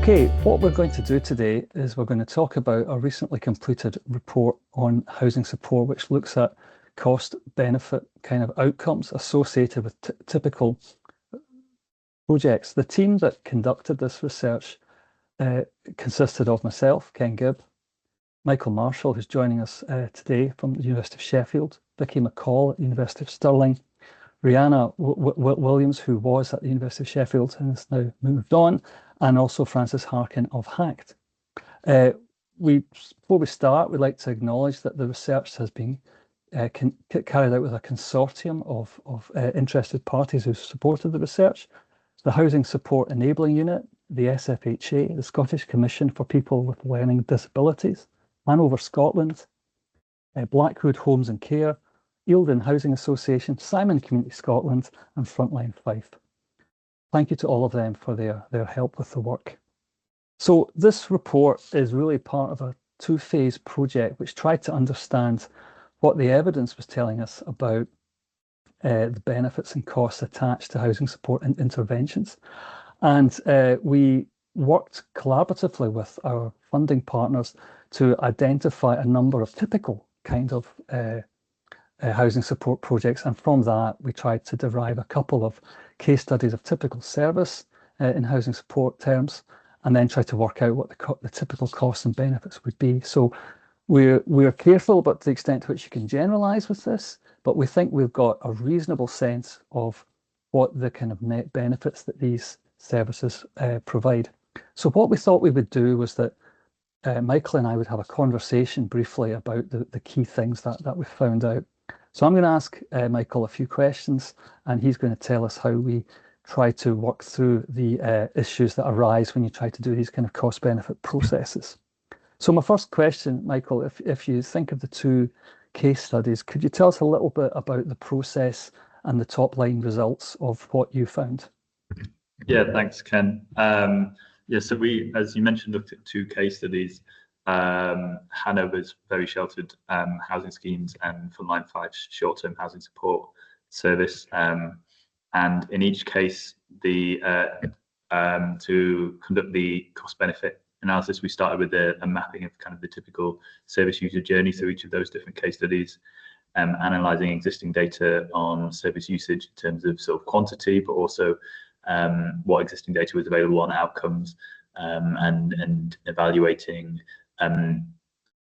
Okay, what we're going to do today is we're going to talk about a recently completed report on housing support, which looks at cost benefit kind of outcomes associated with typical projects. The team that conducted this research consisted of myself, Ken Gibb, Michael Marshall, who's joining us today from the University of Sheffield, Vicky McCall at the University of Stirling, Rihanna Williams, who was at the University of Sheffield and has now moved on, and also Francis Harkin of HACT. Before we start, we'd like to acknowledge that the research has been carried out with a consortium of interested parties who supported the research. The Housing Support Enabling Unit, the SFHA, the Scottish Commission for People with Learning Disabilities, Hanover Scotland, Blackwood Homes and Care, Eildon Housing Association, Simon Community Scotland, and Frontline Fife. Thank you to all of them for their help with the work. So this report is really part of a two-phase project which tried to understand what the evidence was telling us about the benefits and costs attached to housing support and interventions. And we worked collaboratively with our funding partners to identify a number of typical kind of housing support projects, and from that we tried to derive a couple of case studies of typical service in housing support terms, and then try to work out what the typical costs and benefits would be. So we're careful about the extent to which you can generalize with this, but we think we've got a reasonable sense of what the kind of net benefits that these services provide. So what we thought we would do was that Michael and I would have a conversation briefly about the key things that we found out. So I'm going to ask Michael a few questions, and he's going to tell us how we try to work through the issues that arise when you try to do these kind of cost-benefit processes. So my first question, Michael, if you think of the two case studies, could you tell us a little bit about the process and the top-line results of what you found? Yeah, thanks, Ken. So we, as you mentioned, looked at two case studies. Hanover's very sheltered housing schemes and Frontline Fife's short-term housing support service. And in each case, to conduct the cost-benefit analysis, we started with a mapping of kind of the typical service user journey through each of those different case studies, analysing existing data on service usage in terms of sort of quantity, but also what existing data was available on outcomes, and evaluating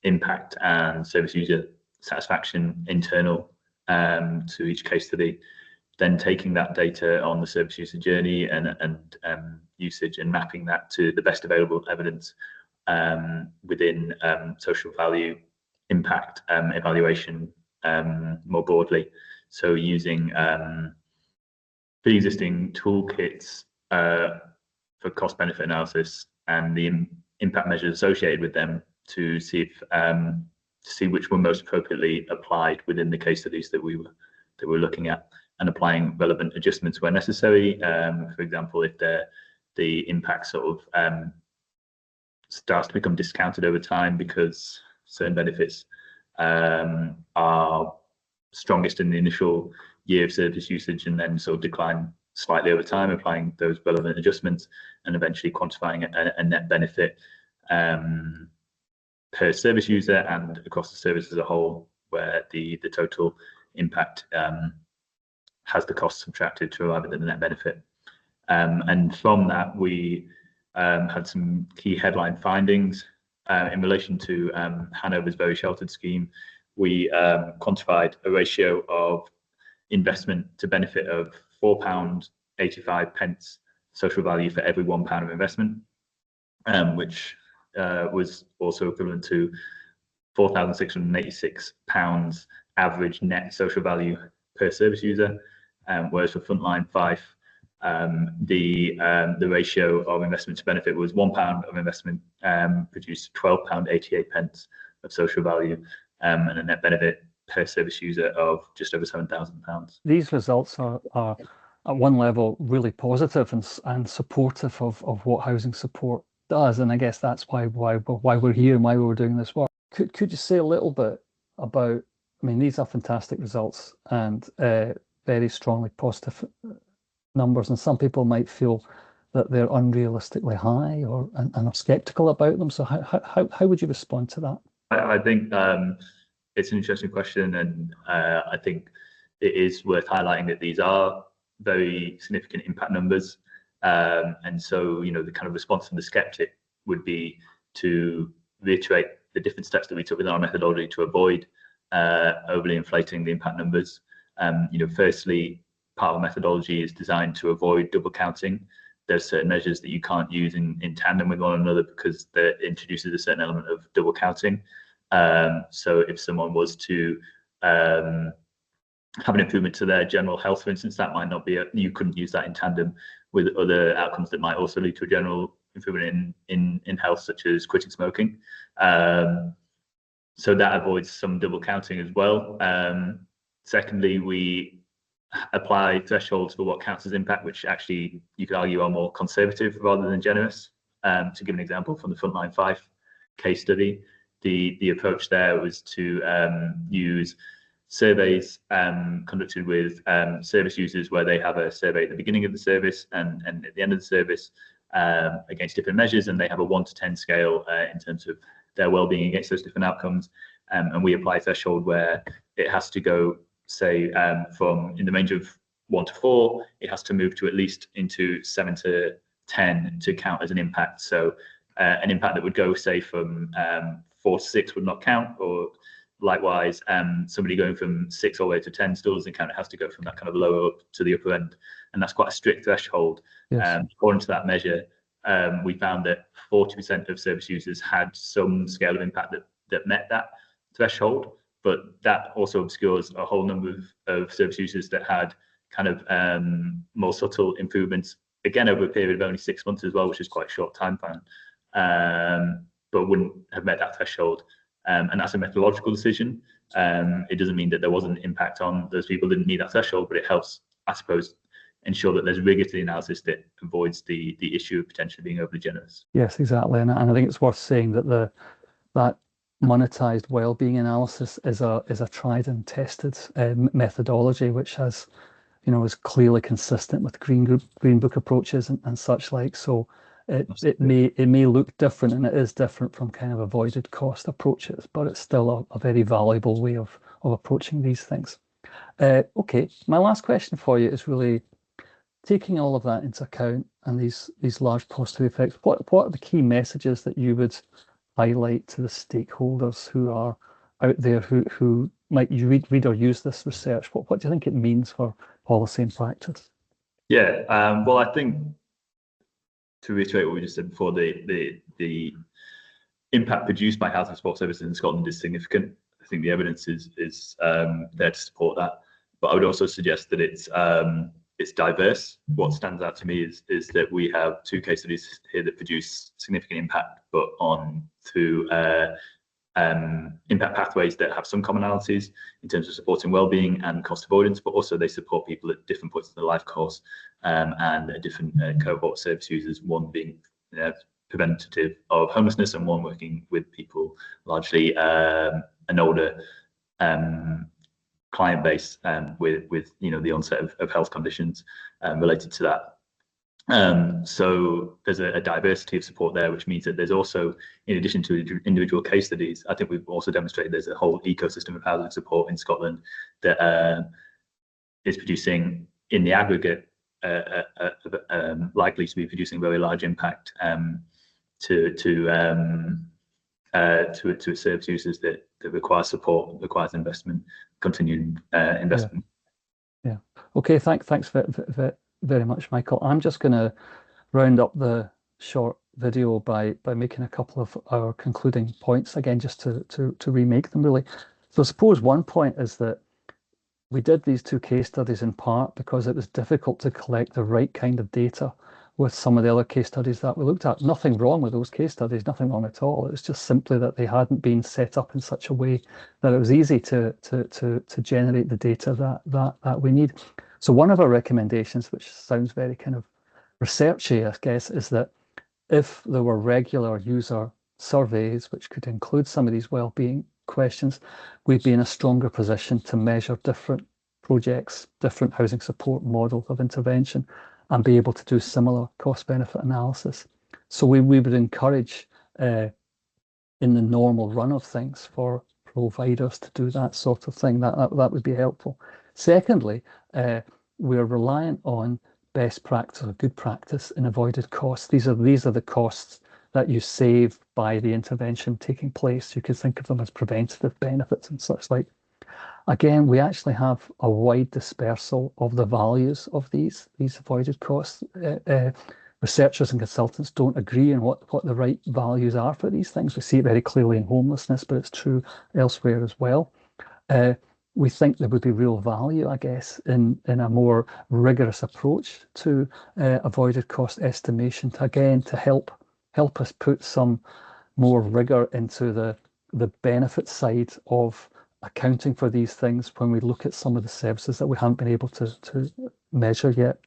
impact and service user satisfaction internal to each case study, then taking that data on the service user journey and usage and mapping that to the best available evidence within social value impact evaluation more broadly. So using pre-existing toolkits for cost benefit analysis and the impact measures associated with them to see which were most appropriately applied within the case studies that we were looking at, and applying relevant adjustments where necessary. For example, if the impact sort of starts to become discounted over time because certain benefits are strongest in the initial year of service usage and then sort of decline slightly over time, applying those relevant adjustments and eventually quantifying a net benefit per service user and across the service as a whole, where the total impact has the cost subtracted to arrive at the net benefit. And from that, we had some key headline findings. In relation to Hanover's very sheltered scheme, we quantified a ratio of investment to benefit of £4.85 social value for every £1 of investment, which was also equivalent to £4,686 average net social value per service user. Whereas for Frontline Fife, the ratio of investment to benefit was £1 of investment produced £12.88 of social value, and a net benefit per service user of just over £7,000. These results are at one level really positive and supportive of what housing support does, and I guess that's why we're here and why we're doing this work. Could you say a little bit about, I mean, these are fantastic results and very strongly positive numbers, and some people might feel that they're unrealistically high and are skeptical about them. So how would you respond to that? I think it's an interesting question, and I think it is worth highlighting that these are very significant impact numbers. And so, the kind of response from the skeptic would be to reiterate the different steps that we took within our methodology to avoid overly inflating the impact numbers. Firstly, part of the methodology is designed to avoid double counting. There's certain measures that you can't use in tandem with one another because that introduces a certain element of double counting. So if someone was to have an improvement to their general health, for instance, that might not be you couldn't use that in tandem with other outcomes that might also lead to a general improvement in health, such as quitting smoking. So that avoids some double counting as well. Secondly, we apply thresholds for what counts as impact, which actually you could argue are more conservative rather than generous. To give an example from the Frontline 5 case study, the approach there was to use surveys conducted with service users where they have a survey at the beginning of the service and at the end of the service against different measures, and they have a 1 to 10 scale in terms of their well-being against those different outcomes. And we apply a threshold where it has to go, say, from in the range of 1 to 4, it has to move to at least into 7 to 10 to count as an impact. So an impact that would go, say, from 4 to 6 would not count, or likewise, somebody going from 6 all the way to 10 still doesn't count. It has to go from that kind of lower up to the upper end, and that's quite a strict threshold. Yes. According to that measure, we found that 40% of service users had some scale of impact that met that threshold, but that also obscures a whole number of service users that had kind of more subtle improvements, again over a period of only 6 months as well, which is quite a short time span, but wouldn't have met that threshold. And that's a methodological decision. It doesn't mean that there wasn't impact on those people that didn't meet that threshold, but it helps, I suppose, ensure that there's rigor to the analysis that avoids the issue of potentially being overly generous. Yes, exactly. And I think it's worth saying that that monetized well-being analysis is a tried and tested methodology, which has, is clearly consistent with Green Book approaches and such like. So it may look different, and it is different from kind of avoided cost approaches, but it's still a very valuable way of approaching these things. Okay, my last question for you is really taking all of that into account and these large positive effects. What are the key messages that you would highlight to the stakeholders who are out there who might read or use this research? What do you think it means for policy and practice? Yeah, well, I think, to reiterate what we just said before, the impact produced by housing support services in Scotland is significant. I think the evidence is there to support that, but I would also suggest that it's diverse. What stands out to me is that we have 2 case studies here that produce significant impact, but through impact pathways that have some commonalities in terms of supporting well-being and cost avoidance, but also they support people at different points in their life course and a different cohort of service users, one being preventative of homelessness and one working with people largely an older client base with the onset of health conditions related to that. So there's a diversity of support there, which means that there's also, in addition to individual case studies, I think we've also demonstrated there's a whole ecosystem of housing support in Scotland that is producing, in the aggregate, likely to be producing a very large impact to service users that require support, requires investment, continued investment. Yeah. Okay. Thanks very much, Michael. I'm just going to round up the short video by making a couple of our concluding points again, just to remake them really. So I suppose one point is that we did these 2 case studies in part because it was difficult to collect the right kind of data with some of the other case studies that we looked at. Nothing wrong with those case studies, nothing wrong at all. It was just simply that they hadn't been set up in such a way that it was easy to generate the data that we need. So one of our recommendations, which sounds very kind of researchy, I guess, is that if there were regular user surveys, which could include some of these well-being questions, we'd be in a stronger position to measure different projects, different housing support models of intervention, and be able to do similar cost-benefit analysis. So we would encourage in the normal run of things for providers to do that sort of thing. That would be helpful. Secondly, we're reliant on best practice or good practice in avoided costs. These are the costs that you save by the intervention taking place. You could think of them as preventative benefits and such like. Again, we actually have a wide dispersal of the values of these avoided costs. Researchers and consultants don't agree on what the right values are for these things. We see it very clearly in homelessness, but it's true elsewhere as well. We think there would be real value, I guess, in a more rigorous approach to avoided cost estimation to help us put some more rigor into the benefit side of accounting for these things when we look at some of the services that we haven't been able to measure yet.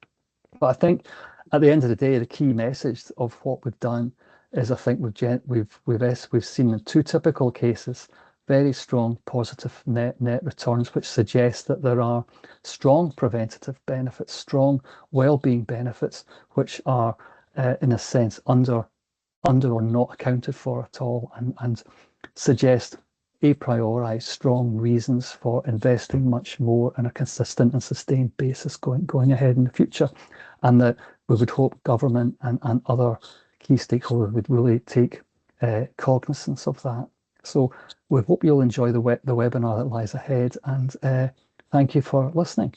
But I think at the end of the day, the key message of what we've done is I think we've seen in two typical cases very strong positive net returns, which suggest that there are strong preventative benefits, strong well-being benefits, which are in a sense under or not accounted for at all, and suggest a priori strong reasons for investing much more on a consistent and sustained basis going ahead in the future, and that we would hope government and other key stakeholders would really take cognizance of that. So we hope you'll enjoy the webinar that lies ahead, and thank you for listening.